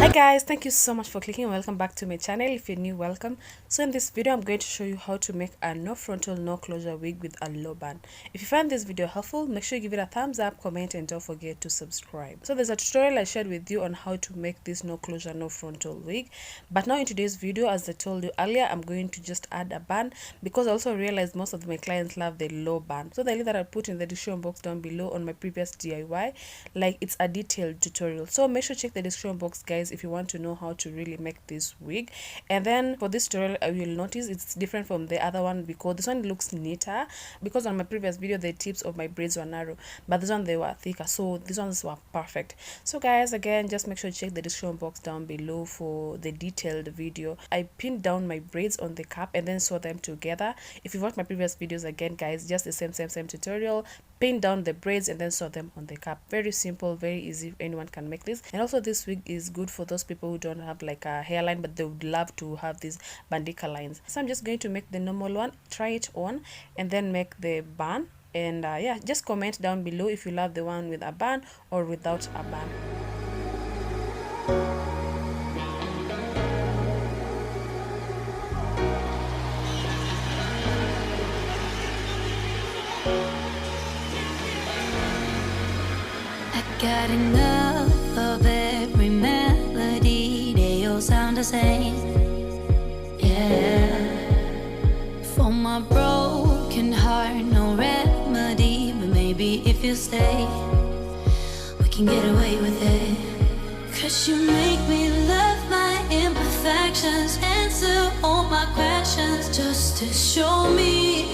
Hi guys, thank you so much for clicking and welcome back to my channel. If you're new, welcome. So in this video I'm going to show you how to make a no frontal no closure wig with a low band. If you find this video helpful, make sure you give it a thumbs up, comment, and don't forget to subscribe. So there's a tutorial I shared with you on how to make this no closure no frontal wig, but now in today's video, as I told you earlier, I'm going to just add a band because I also realized most of my clients love the low band. So the link that I'll put in the description box down below on my previous DIY, like it's a detailed tutorial. So make sure to check the description box, guys, if you want to know how to really make this wig. And then for this tutorial, I will notice it's different from the other one because this one looks neater, because on my previous video the tips of my braids were narrow, but this one they were thicker, so these ones were perfect. So guys, again, just make sure to check the description box down below for the detailed video. I pinned down my braids on the cap and then sew them together. If you watched my previous videos, again guys, just the same tutorial, pin down the braids and then sew them on the cap. Very simple, very easy, anyone can make this. And also this wig is good for those people who don't have like a hairline but they would love to have these bandica lines. So I'm just going to make the normal one, try it on, and then make the bun. And yeah, just comment down below if you love the one with a bun or without a bun. Got enough of every melody, they all sound the same. Yeah, for my broken heart, no remedy, but maybe if you stay, we can get away with it. 'Cause you make me love my imperfections, answer all my questions, just to show me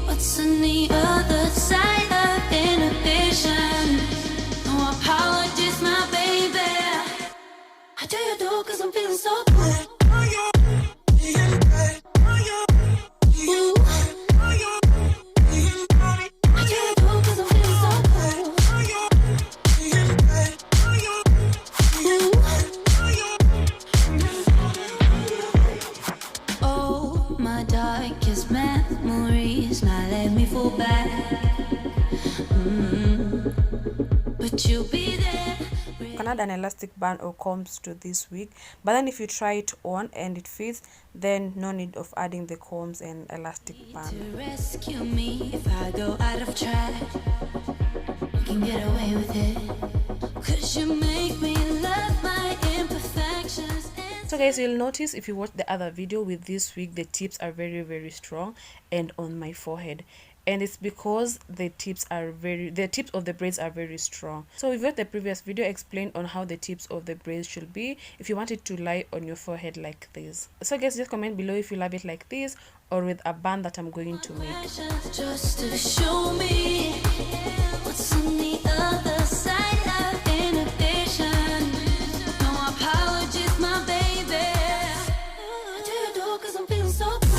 what's on the other side of inhibition. No apologies, my baby. I do you do 'cause I'm feeling so good. Oh, my darkest memories, now let me fall back. But you'll be there. You can add an elastic band or combs to this wig, but then if you try it on and it fits, then no need of adding the combs and elastic band. To rescue me if I go out of track, you can get away with it. 'Cause you make me love my imperfections. So guys, you'll notice if you watch the other video with this wig, the tips are very strong and on my forehead, and it's because the tips of the braids are very strong. So we've got the previous video explained on how the tips of the braids should be if you want it to lie on your forehead like this. So guys, just comment below if you love it like this or with a band that I'm going to make. Just to show me what's on the other side of inhibition. No apologies, my baby. I do you do 'cause I'm feeling so good.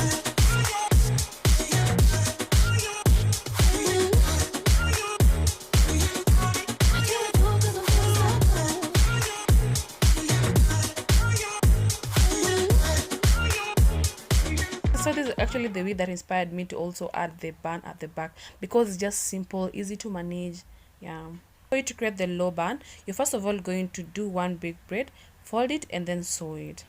So this is actually the wig that inspired me to also add the band at the back, because it's just simple, easy to manage. Yeah. For you to create the low band, you're first of all going to do one big braid, fold it, and then sew it.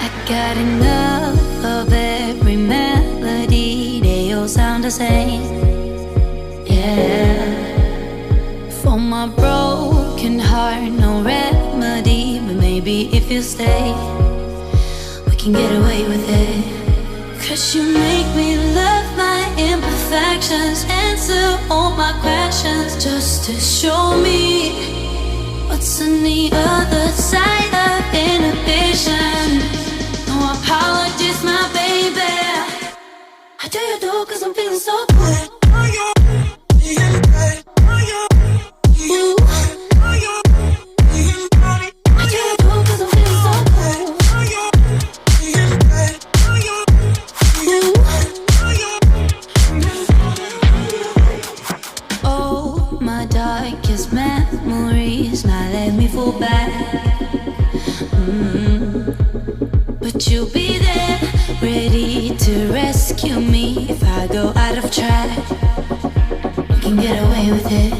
I got enough of every melody, they all sound the same. Yeah, for my broken heart, no remedy, but maybe if you stay, we can get away with it. 'Cause you make me love my imperfections, answer all my questions, just to show me what's on the other side of inhibition. No apologies, my baby. I do you do 'cause I'm feeling so good. Oh, my darkest memories, now let me fall back. you'll be there, ready to rescue me if I go out of track. You can get away with it,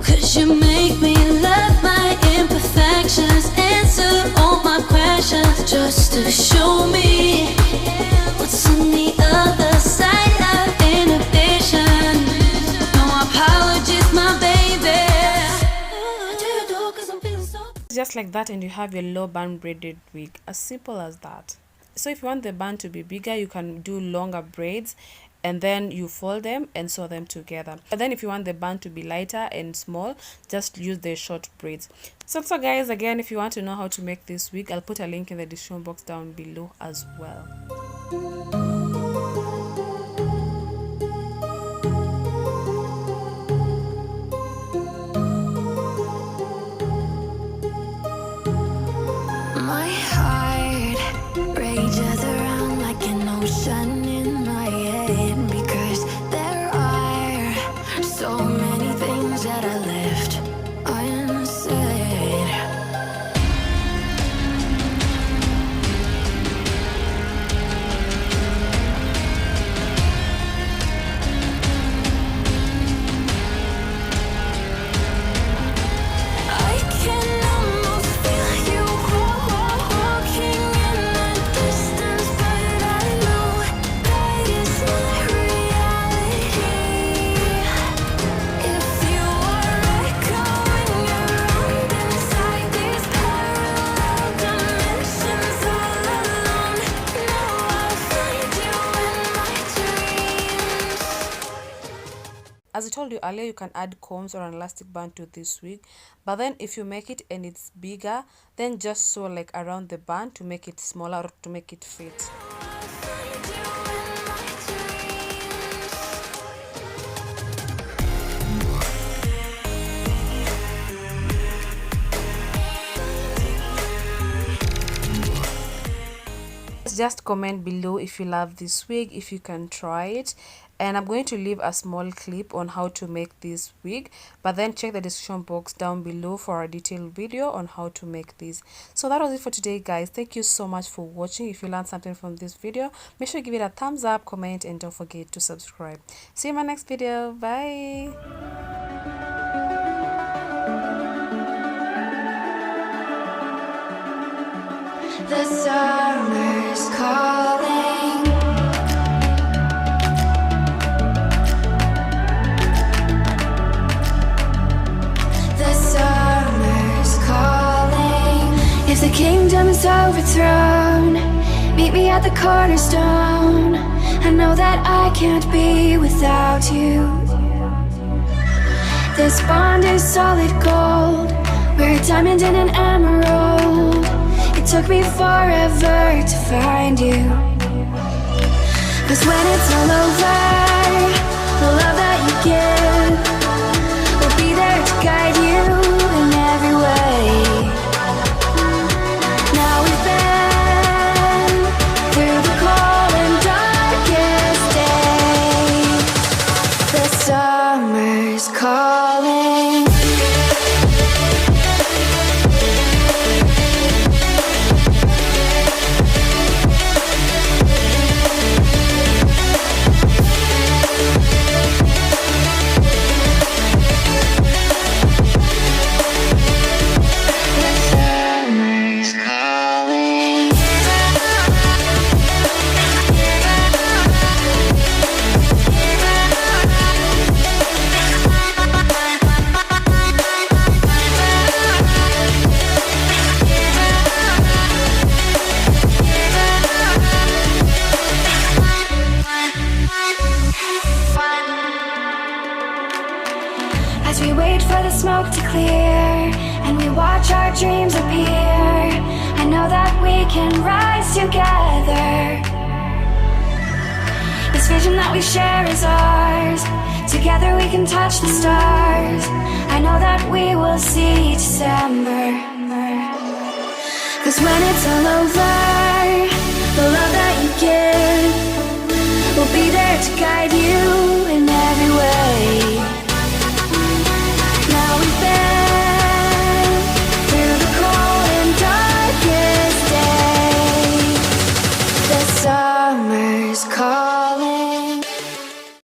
'cause you make me love my imperfections, answer all my questions, just to show me what's on the other side of inhibition. No apologies, my baby. Just like that, and you have your low band braided wig, as simple as that. So if you want the band to be bigger, you can do longer braids and then you fold them and sew them together. But then if you want the band to be lighter and small, just use the short braids. So guys, again, if you want to know how to make this wig, I'll put a link in the description box down below as well. My heart rages around like an ocean in my head, because there are so many things that I left unsaid. I can almost feel you walking in the distance, but I know that is not reality. If you are echoing around inside these parallel dimensions all alone, know I'll find you in my dreams. As I told you earlier, you can add combs or an elastic band to this wig, but then if you make it and it's bigger, then just sew like around the band to make it smaller or to make it fit. Just comment below if you love this wig, if you can try it, and I'm going to leave a small clip on how to make this wig, but then check the description box down below for a detailed video on how to make this. So that was it for today, guys. Thank you so much for watching. If you learned something from this video, make sure you give it a thumbs up, comment, and don't forget to subscribe. See you in my next video. Bye. The summer's calling. The summer's calling. If the kingdom is overthrown, meet me at the cornerstone. I know that I can't be without you. This bond is solid gold. We're a diamond and an emerald. It took me forever to find you. 'Cause when it's all over, the love that you give will be there to guide you in every way. Now we've been through the cold and darkest day. The summer's calling. As we wait for the smoke to clear and we watch our dreams appear, I know that we can rise together. This vision that we share is ours. Together we can touch the stars. I know that we will see December. 'Cause when it's all over, the love that you give will be there to guide you in every way. Now we've been through the cold and darkest day. just call